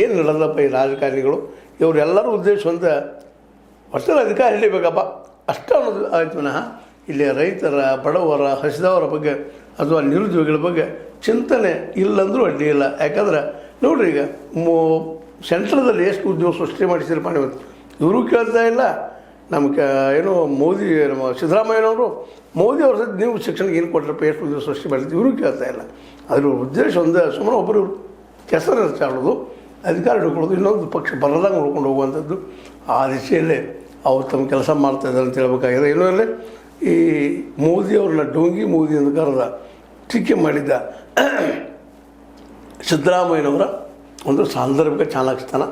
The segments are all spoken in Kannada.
ಏನು ನಡೆದಪ್ಪ ಈ ರಾಜಕಾರಣಿಗಳು ಇವರೆಲ್ಲರೂ ಉದ್ದೇಶ ಒಂದು ಒಟ್ಟಲ್ಲಿ ಅಧಿಕಾರ ಹಿಡಿಬೇಕಪ್ಪ ಅಷ್ಟು ಅನ್ನೋದು ಆಯ್ತು ವಿನಃ ಇಲ್ಲಿ ರೈತರ ಬಡವರ ಹಸಿದವರ ಬಗ್ಗೆ ಅಥವಾ ನಿರುದ್ಯೋಗಿಗಳ ಬಗ್ಗೆ ಚಿಂತನೆ ಇಲ್ಲಂದ್ರೂ ಅಡ್ಡಿ ಇಲ್ಲ. ಯಾಕಂದ್ರೆ ನೋಡಿರಿ, ಈಗ ಸೆಂಟ್ರದಲ್ಲಿ ಎಷ್ಟು ಉದ್ಯೋಗ ಸೃಷ್ಟಿ ಮಾಡಿಸಿರಪ್ಪ ನೀವು, ಇವರು ಕೇಳ್ತಾ ಇಲ್ಲ. ನಮಗೆ ಏನು ಮೋದಿ ನಮ್ಮ ಸಿದ್ದರಾಮಯ್ಯನವರು ಮೋದಿ ಅವ್ರ ಸಹ ನೀವು ಶಿಕ್ಷಣಕ್ಕೆ ಏನು ಕೊಟ್ಟರಪ್ಪ, ಎಷ್ಟು ಉದ್ಯೋಗ ಸೃಷ್ಟಿ ಮಾಡಿದ್ದು ಇವರು ಕೇಳ್ತಾ ಇಲ್ಲ. ಅದ್ರ ಉದ್ದೇಶ ಒಂದು ಸುಮ್ಮನೆ ಒಬ್ಬರು ಕೆಸರು ಚಾಡೋದು, ಅಧಿಕಾರ ಹಿಡ್ಕೊಳ್ಳೋದು, ಇನ್ನೊಂದು ಪಕ್ಷ ಬರದಂಗೆ ನೋಡ್ಕೊಂಡು ಹೋಗುವಂಥದ್ದು. ಆ ದಿಶೆಯಲ್ಲೇ ಅವ್ರು ತಮ್ಮ ಕೆಲಸ ಮಾಡ್ತಾಯಿದ್ದಾರೆ ಅಂತ ಹೇಳ್ಬೇಕಾಗಿದೆ. ಇನ್ನೂ ಅಲ್ಲೇ ಈ ಮೋದಿಯವ್ರನ್ನ ಡೋಂಗಿ ಮೋದಿ ಅಂತ ಕರೆದ ಟೀಕೆ ಮಾಡಿದ್ದ ಸಿದ್ದರಾಮಯ್ಯನವರ ಒಂದು ಸಾಂದರ್ಭಿಕ ಚಾಣಾಕ್ಷತನ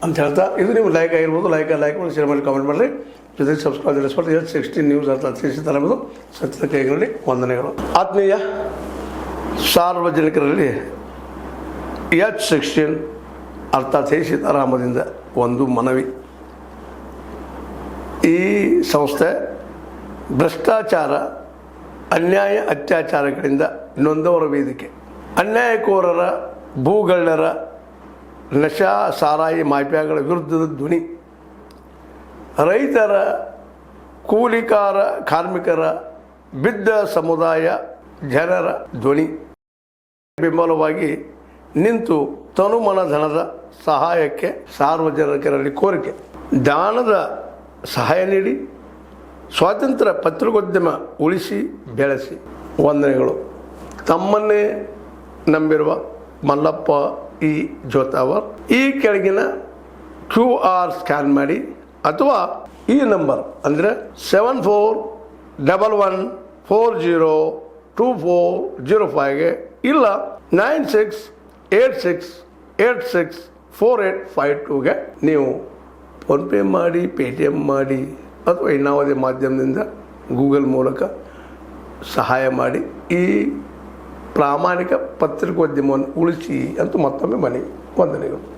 ಅಂತ ಹೇಳ್ತಾ, ಇದು ನೀವು ಲೈಕ್ ಆಗಿರ್ಬೋದು. ಲೈಕ್ ಮಾಡಿ ಶೇರ್ ಮಾಡಿ ಕಾಮೆಂಟ್ ಮಾಡಿರಿ. ಜೊತೆಗೆ ಸಬ್ಸ್ಕ್ರೈಬ್ ಮಾಡಿಸ್ಬಿಟ್ಟು H16 ನ್ಯೂಸ್ ಅಂತ ತಿಳಿಸಿದ್ದಾರೆ ಎಂಬುದು ಸತ್ಯದ ಕೈಗಳಲ್ಲಿ ವಂದನೆಗಳು. ಆತ್ಮೀಯ ಸಾರ್ವಜನಿಕರಲ್ಲಿ H16 ಅರ್ಥಾತ್ ಸೀತಾರಾಮದಿಂದ ಒಂದು ಮನವಿ. ಈ ಸಂಸ್ಥೆ ಭ್ರಷ್ಟಾಚಾರ, ಅನ್ಯಾಯ, ಅತ್ಯಾಚಾರಗಳಿಂದ ನೊಂದವರ ವೇದಿಕೆ, ಅನ್ಯಾಯಕೋರರ, ಭೂಗಳ್ಳರ, ನಶಾ ಸಾರಾಯಿ ಮಾಫಿಯಾಗಳ ವಿರುದ್ಧದ ಧ್ವನಿ, ರೈತರ, ಕೂಲಿಕಾರ, ಕಾರ್ಮಿಕರ, ಬಿದ್ದ ಸಮುದಾಯ ಜನರ ಧ್ವನಿ ಬೆಂಬಲವಾಗಿ ನಿಂತು ತನುಮನ ಧನದ ಸಹಾಯಕ್ಕೆ ಸಾರ್ವಜನಿಕರಲ್ಲಿ ಕೋರಿಕೆ. ದಾನದ ಸಹಾಯ ನೀಡಿ ಸ್ವಾತಂತ್ರ್ಯ ಪತ್ರಿಕೋದ್ಯಮ ಉಳಿಸಿ ಬೆಳೆಸಿ. ವಂದನೆಗಳು. ತಮ್ಮನ್ನೇ ನಂಬಿರುವ ಮಲ್ಲಪ್ಪ ಇ ಜೋತಾವರ್. ಈ ಕೆಳಗಿನ QR ಸ್ಕ್ಯಾನ್ ಮಾಡಿ ಅಥವಾ ಈ ನಂಬರ್ ಅಂದರೆ 7411402405ಗೆ ಇಲ್ಲ 9686864852ಗೆ ನೀವು ಫೋನ್ಪೇ ಮಾಡಿ, ಪೇಟಿಎಮ್ ಮಾಡಿ ಅಥವಾ ಇನ್ನಾವುದೇ ಮಾಧ್ಯಮದಿಂದ ಗೂಗಲ್ ಮೂಲಕ ಸಹಾಯ ಮಾಡಿ ಈ ಪ್ರಾಮಾಣಿಕ ಪತ್ರಿಕೋದ್ಯಮವನ್ನು ಉಳಿಸಿ ಅಂತ ಮತ್ತೊಮ್ಮೆ ಮನವಿ. ವಂದನೆಗಳು.